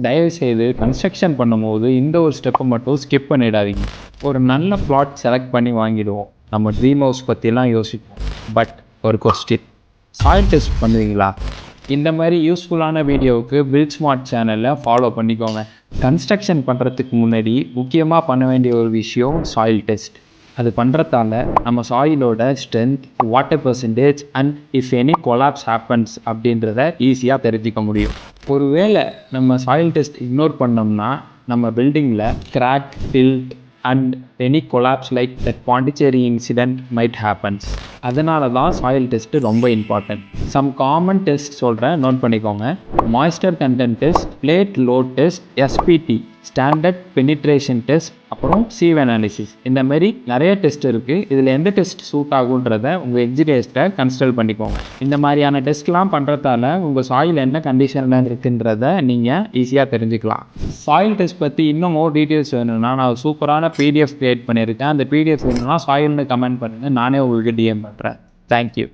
தயவுசெய்து கன்ஸ்ட்ரக்ஷன் பண்ணும்போது இந்த ஒரு ஸ்டெப்பை மட்டும் ஸ்கிப் பண்ணிடாதீங்க. ஒரு நல்ல பிளாட் செலக்ட் பண்ணி வாங்கிடுவோம், நம்ம ட்ரீம் ஹவுஸ் பற்றிலாம் யோசிப்போம். பட் ஒரு கொஸ்டின், சாயில் டெஸ்ட் பண்ணுவீங்களா? இந்த மாதிரி யூஸ்ஃபுல்லான வீடியோவுக்கு பில்ட் ஸ்மார்ட் சேனலை ஃபாலோ பண்ணிக்கோங்க. கன்ஸ்ட்ரக்ஷன் பண்ணுறதுக்கு முன்னாடி முக்கியமாக பண்ண வேண்டிய ஒரு விஷயம் சாயில் டெஸ்ட். அது பண்ணுறதால நம்ம சாயிலோட strength, water percentage and if any collapse happens அப்படின்றத ஈஸியாக தெரிஞ்சிக்க முடியும். ஒருவேளை நம்ம சாயில் டெஸ்ட் இக்னோர் பண்ணோம்னா நம்ம பில்டிங்கில் crack, tilt and any collapse like that Pondicherry incident might happens. அதனால தான் சாயில் டெஸ்ட்டு ரொம்ப இம்பார்ட்டன்ட். சம் காமன் டெஸ்ட் சொல்கிறேன், நோட் பண்ணிக்கோங்க. Moisture content test, plate load test, SPT standard penetration test, அப்புறம் சீவ் அனாலிசிஸ். இந்த மாதிரி நிறைய டெஸ்ட் இருக்குது. இதில் எந்த டெஸ்ட் சூட் ஆகுன்றத உங்கள் எக்ஸிடேஸ்ட்டை கன்சல்ட் பண்ணிக்கோங்க. இந்த மாதிரியான டெஸ்ட்லாம் பண்ணுறதால உங்கள் சாயில் என்ன கண்டிஷனில் இருக்குன்றத நீங்கள் ஈஸியாக தெரிஞ்சுக்கலாம். சாயில் டெஸ்ட் பற்றி இன்னும் மோர் டீட்டெயில்ஸ் வேணும்னா நான் சூப்பரான பிடிஎஃப் க்ரியேட் பண்ணியிருக்கேன். அந்த பிடிஎஃப் வேணும்னா சாயில்னு கமெண்ட் பண்ணுங்கள், நானே உங்களுக்கு டிஎம் பண்ணுறேன். தேங்க்யூ.